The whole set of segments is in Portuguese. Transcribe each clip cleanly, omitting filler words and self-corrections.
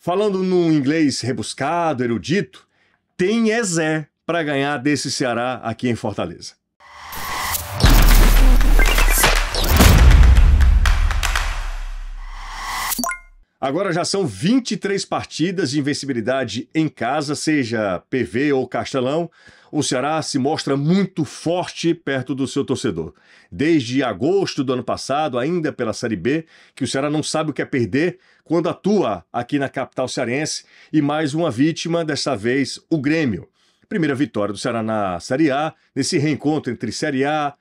Falando num inglês rebuscado, erudito, tem Zé para ganhar desse Ceará aqui em Fortaleza. Agora já são 23 partidas de invencibilidade em casa, seja PV ou Castelão. O Ceará se mostra muito forte perto do seu torcedor. Desde agosto do ano passado, ainda pela Série B, que o Ceará não sabe o que é perder quando atua aqui na capital cearense. E mais uma vítima, dessa vez o Grêmio. Primeira vitória do Ceará na Série A, nesse reencontro entre Série A,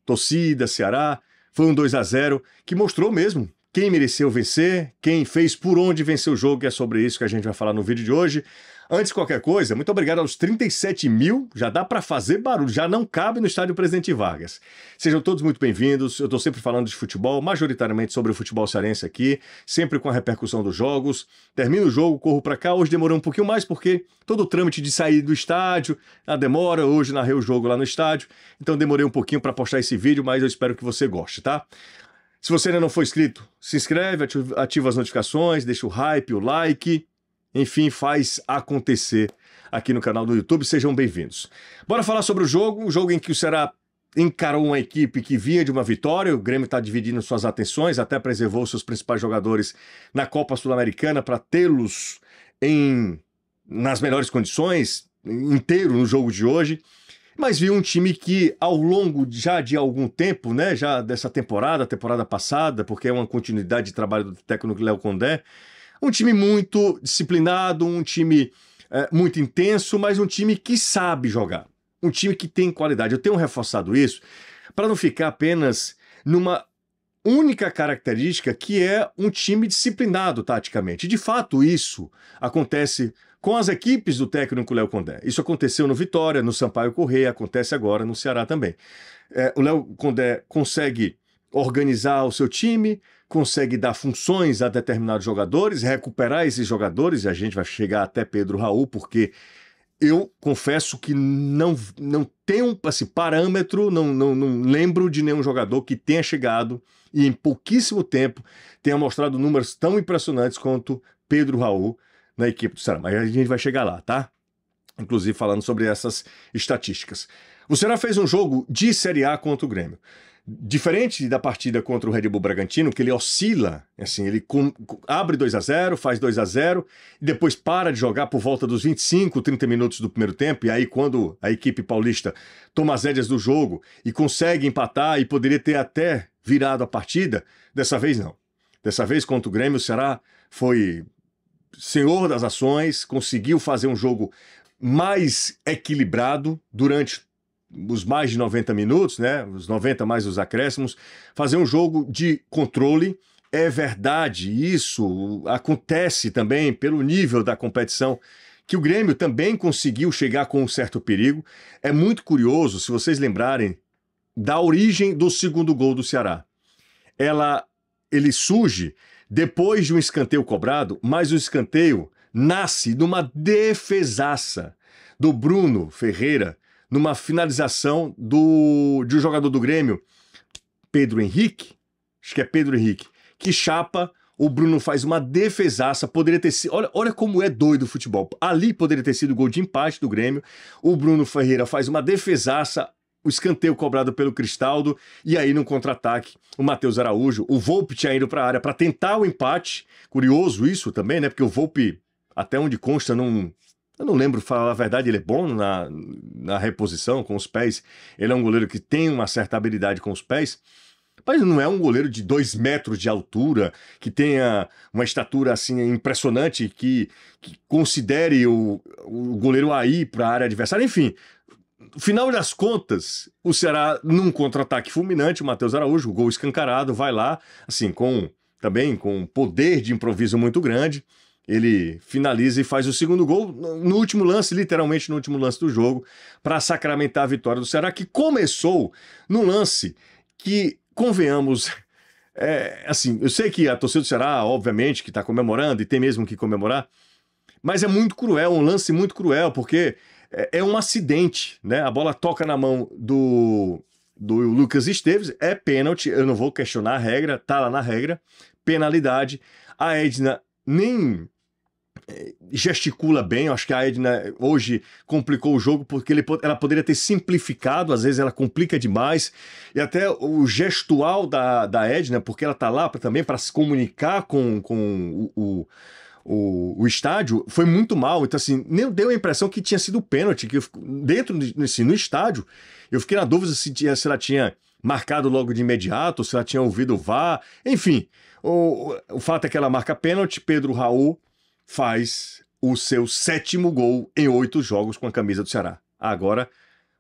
torcida, Ceará. Foi um 2-0 que mostrou mesmo quem mereceu vencer, quem fez por onde vencer o jogo, e é sobre isso que a gente vai falar no vídeo de hoje. Antes de qualquer coisa, muito obrigado aos 37 mil, já dá para fazer barulho, já não cabe no estádio Presidente Vargas. Sejam todos muito bem-vindos, eu estou sempre falando de futebol, majoritariamente sobre o futebol cearense aqui, sempre com a repercussão dos jogos. Termino o jogo, corro para cá, hoje demorou um pouquinho mais porque todo o trâmite de sair do estádio, a demora, hoje narrei o jogo lá no estádio, então demorei um pouquinho para postar esse vídeo, mas eu espero que você goste, tá? Se você ainda não for inscrito, se inscreve, ativa as notificações, deixa o hype, o like, enfim, faz acontecer aqui no canal do YouTube. Sejam bem-vindos. Bora falar sobre o jogo em que o Ceará encarou uma equipe que vinha de uma vitória. O Grêmio está dividindo suas atenções, até preservou seus principais jogadores na Copa Sul-Americana para tê-los nas melhores condições, inteiro no jogo de hoje. Mas viu um time que, ao longo já de algum tempo, né, já dessa temporada passada, porque é uma continuidade de trabalho do técnico Léo Condé, um time muito disciplinado, um time muito intenso, mas um time que sabe jogar, um time que tem qualidade. Eu tenho reforçado isso para não ficar apenas numa única característica, que é um time disciplinado taticamente. De fato, isso acontece com as equipes do técnico Léo Condé. Isso aconteceu no Vitória, no Sampaio Corrêa, acontece agora no Ceará também. O Léo Condé consegue organizar o seu time, consegue dar funções a determinados jogadores, recuperar esses jogadores, e a gente vai chegar até Pedro Raul, porque eu confesso que não tenho parâmetro, não lembro de nenhum jogador que tenha chegado e em pouquíssimo tempo tenha mostrado números tão impressionantes quanto Pedro Raul na equipe do Ceará. Mas a gente vai chegar lá, tá? Inclusive falando sobre essas estatísticas. O Ceará fez um jogo de Série A contra o Grêmio. Diferente da partida contra o Red Bull Bragantino, que ele oscila, assim, ele abre 2-0, faz 2-0, e depois para de jogar por volta dos 25, 30 minutos do primeiro tempo, e aí quando a equipe paulista toma as rédeas do jogo e consegue empatar e poderia ter até virado a partida, dessa vez não. Dessa vez contra o Grêmio, o Ceará foi senhor das ações, conseguiu fazer um jogo mais equilibrado durante os mais de 90 minutos, né? Os 90 mais os acréscimos, fazer um jogo de controle. É verdade, isso acontece também pelo nível da competição, que o Grêmio também conseguiu chegar com um certo perigo. É muito curioso, se vocês lembrarem, da origem do segundo gol do Ceará. Ele surge depois de um escanteio cobrado, mas o escanteio nasce numa defesaça do Bruno Ferreira, numa finalização de um jogador do Grêmio, Pedro Henrique, acho que é Pedro Henrique, que chapa, o Bruno faz uma defesaça, poderia ter sido, olha como é doido o futebol, ali poderia ter sido o gol de empate do Grêmio, o Bruno Ferreira faz uma defesaça, o escanteio cobrado pelo Cristaldo, e aí no contra-ataque o Matheus Araújo, o Volpi tinha ido para a área para tentar o empate, curioso isso também, né, porque o Volpi, até onde consta, eu não lembro, falar a verdade, ele é bom na reposição com os pés, ele é um goleiro que tem uma certa habilidade com os pés, mas não é um goleiro de 2 metros de altura, que tenha uma estatura assim impressionante, que considere o goleiro a ir para a área adversária, enfim. No final das contas, o Ceará, num contra-ataque fulminante, o Matheus Araújo, o gol escancarado, vai lá, assim, também com poder de improviso muito grande, ele finaliza e faz o segundo gol no último lance, literalmente no último lance do jogo, para sacramentar a vitória do Ceará, que começou num lance que, convenhamos, assim, eu sei que a torcida do Ceará, obviamente, que está comemorando, e tem mesmo que comemorar, mas é muito cruel, um lance muito cruel, porque é um acidente, né? A bola toca na mão do Lucas Esteves, é pênalti, eu não vou questionar a regra, tá lá na regra, penalidade. A Edna nem gesticula bem. Eu acho que a Edna hoje complicou o jogo porque ela poderia ter simplificado, às vezes ela complica demais. E até o gestual da Edna, porque ela tá lá também para se comunicar com o estádio, foi muito mal. Então, assim, nem deu a impressão que tinha sido pênalti, que assim, no estádio, eu fiquei na dúvida se ela tinha marcado logo de imediato, se ela tinha ouvido o VAR, enfim. O fato é que ela marca pênalti. Pedro Raul faz o seu 7º gol em 8 jogos com a camisa do Ceará. Agora,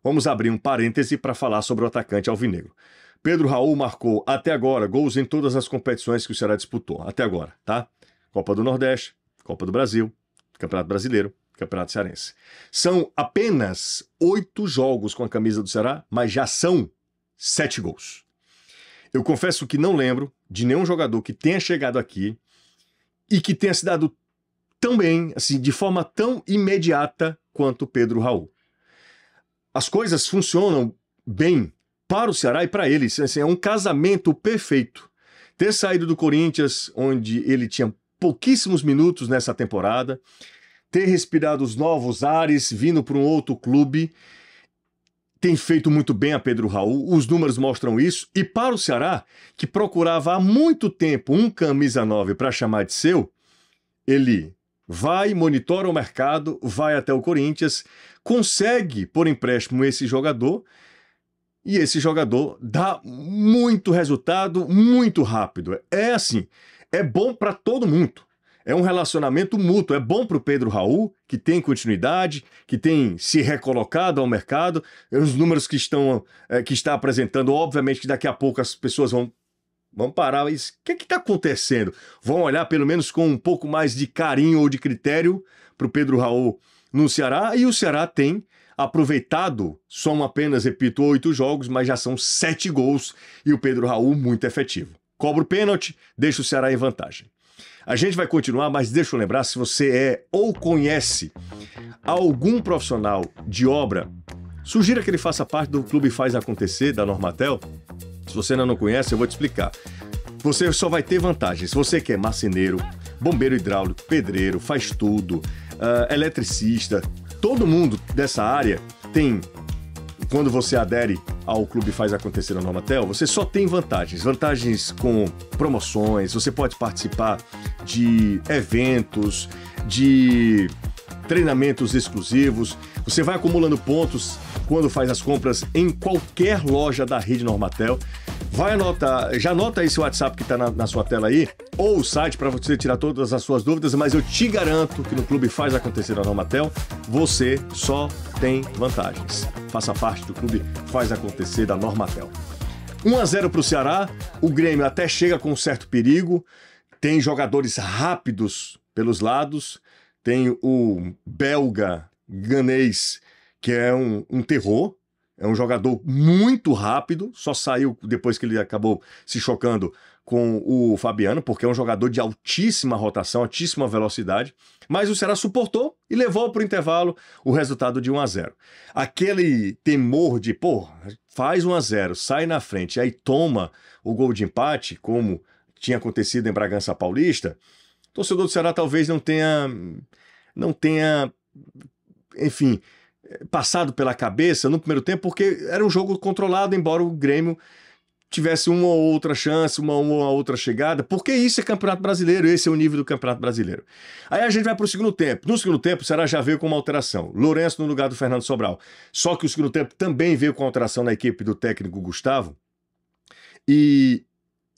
vamos abrir um parêntese para falar sobre o atacante alvinegro. Pedro Raul marcou, até agora, gols em todas as competições que o Ceará disputou. Até agora, tá? Copa do Nordeste, Copa do Brasil, Campeonato Brasileiro, Campeonato Cearense. São apenas 8 jogos com a camisa do Ceará, mas já são 7 gols. Eu confesso que não lembro de nenhum jogador que tenha chegado aqui e que tenha se dado tão bem, assim, de forma tão imediata quanto Pedro Raul. As coisas funcionam bem para o Ceará e para ele. Assim, é um casamento perfeito. Ter saído do Corinthians, onde ele tinha pouquíssimos minutos nessa temporada, ter respirado os novos ares, vindo para um outro clube, tem feito muito bem a Pedro Raul, os números mostram isso, e para o Ceará, que procurava há muito tempo um camisa 9 para chamar de seu, ele vai, monitora o mercado, vai até o Corinthians, consegue por empréstimo esse jogador, e esse jogador dá muito resultado, muito rápido. É assim, é bom para todo mundo. É um relacionamento mútuo, é bom para o Pedro Raul, que tem continuidade, que tem se recolocado ao mercado. Os números que está apresentando, obviamente que daqui a pouco as pessoas vão parar, mas o que está acontecendo? Vão olhar pelo menos com um pouco mais de carinho ou de critério para o Pedro Raul no Ceará, e o Ceará tem aproveitado, são apenas, repito, 8 jogos, mas já são 7 gols, e o Pedro Raul muito efetivo. Cobra o pênalti, deixa o Ceará em vantagem. A gente vai continuar, mas deixa eu lembrar, se você é ou conhece algum profissional de obra, sugira que ele faça parte do Clube Faz Acontecer, da Normatel. Se você ainda não conhece, eu vou te explicar. Você só vai ter vantagens. Se você que é marceneiro, bombeiro hidráulico, pedreiro, faz tudo, eletricista, todo mundo dessa área tem... Quando você adere ao Clube Faz Acontecer na Normatel, você só tem vantagens. Vantagens com promoções, você pode participar de eventos, de treinamentos exclusivos. Você vai acumulando pontos quando faz as compras em qualquer loja da rede Normatel. Já anota esse WhatsApp que está na sua tela aí, ou o site para você tirar todas as suas dúvidas, mas eu te garanto que no Clube Faz Acontecer na Normatel, você só tem vantagens. Faça parte do Clube Faz Acontecer da Normatel. 1-0 para o Ceará, o Grêmio até chega com um certo perigo, tem jogadores rápidos pelos lados, tem o belga ganês, que é um terror, é um jogador muito rápido, só saiu depois que ele acabou se chocando com o Fabiano, porque é um jogador de altíssima rotação, altíssima velocidade, mas o Ceará suportou e levou para o intervalo o resultado de 1-0. Aquele temor de, faz 1-0, sai na frente, aí toma o gol de empate, como tinha acontecido em Bragança Paulista, o torcedor do Ceará talvez não tenha, enfim, passado pela cabeça no primeiro tempo, porque era um jogo controlado, embora o Grêmio tivesse uma ou outra chance, uma ou outra chegada, porque isso é Campeonato Brasileiro, esse é o nível do Campeonato Brasileiro. Aí a gente vai para o segundo tempo. No segundo tempo, o Ceará já veio com uma alteração. Lourenço no lugar do Fernando Sobral. Só que o segundo tempo também veio com alteração na equipe do técnico Gustavo, e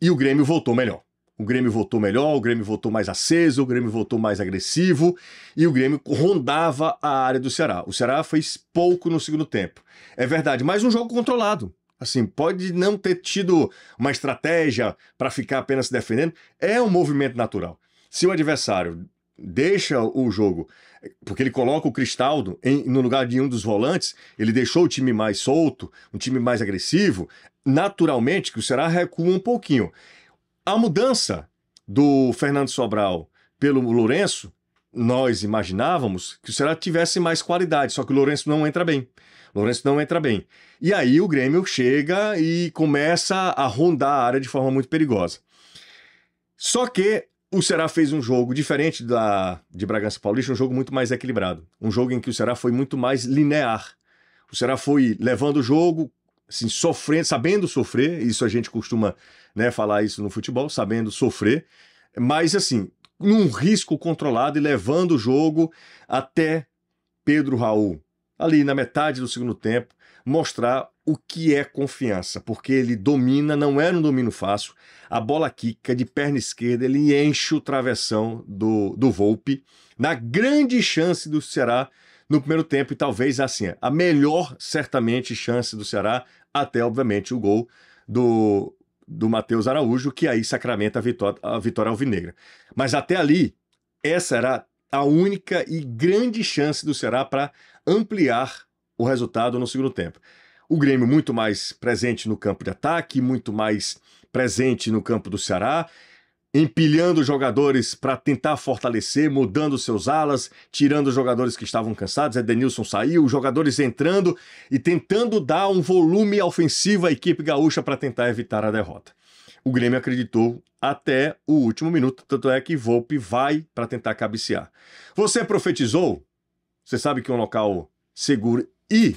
o Grêmio voltou melhor. O Grêmio voltou melhor, o Grêmio voltou mais aceso, o Grêmio voltou mais agressivo e o Grêmio rondava a área do Ceará. O Ceará fez pouco no segundo tempo. É verdade, mas um jogo controlado. Assim, pode não ter tido uma estratégia para ficar apenas se defendendo. É um movimento natural. Se o adversário deixa o jogo, porque ele coloca o Cristaldo no lugar de um dos volantes, ele deixou o time mais solto, um time mais agressivo, naturalmente que o Ceará recua um pouquinho. A mudança do Fernando Sobral pelo Lourenço, nós imaginávamos que o Ceará tivesse mais qualidade, só que o Lourenço não entra bem. E aí o Grêmio chega e começa a rondar a área de forma muito perigosa. Só que o Ceará fez um jogo diferente de Bragança Paulista, um jogo muito mais equilibrado. Um jogo em que o Ceará foi muito mais linear. O Ceará foi levando o jogo, assim, sofrendo, sabendo sofrer, isso a gente costuma, né, falar isso no futebol, sabendo sofrer, mas assim, num risco controlado e levando o jogo até Pedro Raul, ali na metade do segundo tempo, mostrar o que é confiança, porque ele domina, não era um domínio fácil, a bola quica de perna esquerda, ele enche o travessão do Volpi, na grande chance do Ceará no primeiro tempo, e talvez assim, a melhor, certamente, chance do Ceará, até, obviamente, o gol do Matheus Araújo, que aí sacramenta a vitória alvinegra. Mas até ali, essa era a única e grande chance do Ceará para ampliar o resultado no segundo tempo. O Grêmio muito mais presente no campo de ataque, muito mais presente no campo do Ceará, empilhando jogadores para tentar fortalecer, mudando seus alas, tirando os jogadores que estavam cansados. Edenilson saiu, os jogadores entrando e tentando dar um volume ofensivo à equipe gaúcha para tentar evitar a derrota. O Grêmio acreditou até o último minuto, tanto é que Volpi vai para tentar cabecear. Você profetizou? Você sabe que um local seguro e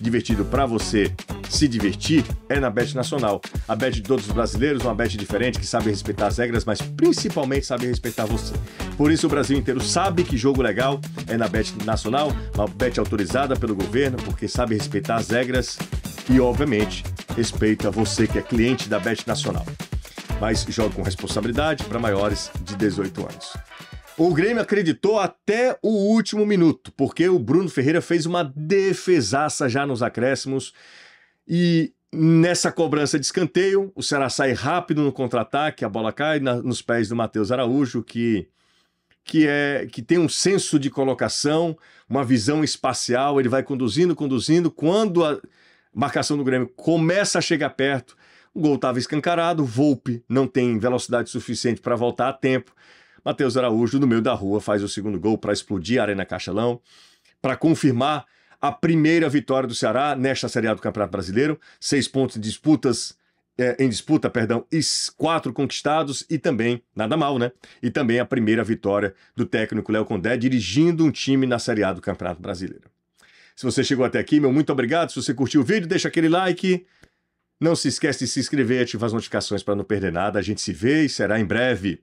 divertido para você se divertir é na Bet Nacional. A bet de todos os brasileiros, uma bet diferente que sabe respeitar as regras, mas principalmente sabe respeitar você. Por isso o Brasil inteiro sabe que jogo legal é na Bet Nacional, uma bet autorizada pelo governo, porque sabe respeitar as regras e, obviamente, respeita você que é cliente da Bet Nacional. Mas joga com responsabilidade para maiores de 18 anos. O Grêmio acreditou até o último minuto, porque o Bruno Ferreira fez uma defesaça já nos acréscimos e nessa cobrança de escanteio, o Ceará sai rápido no contra-ataque, a bola cai nos pés do Matheus Araújo, que tem um senso de colocação, uma visão espacial, ele vai conduzindo, quando a marcação do Grêmio começa a chegar perto, o gol estava escancarado, Volpi não tem velocidade suficiente para voltar a tempo, Matheus Araújo, no meio da rua, faz o segundo gol para explodir a Arena Castelão, para confirmar a primeira vitória do Ceará nesta Série A do Campeonato Brasileiro. 6 pontos em disputa, e 4 conquistados, e também, nada mal, né? E também a primeira vitória do técnico Léo Condé, dirigindo um time na Série A do Campeonato Brasileiro. Se você chegou até aqui, meu muito obrigado. Se você curtiu o vídeo, deixa aquele like. Não se esquece de se inscrever e ativar as notificações para não perder nada. A gente se vê e será em breve.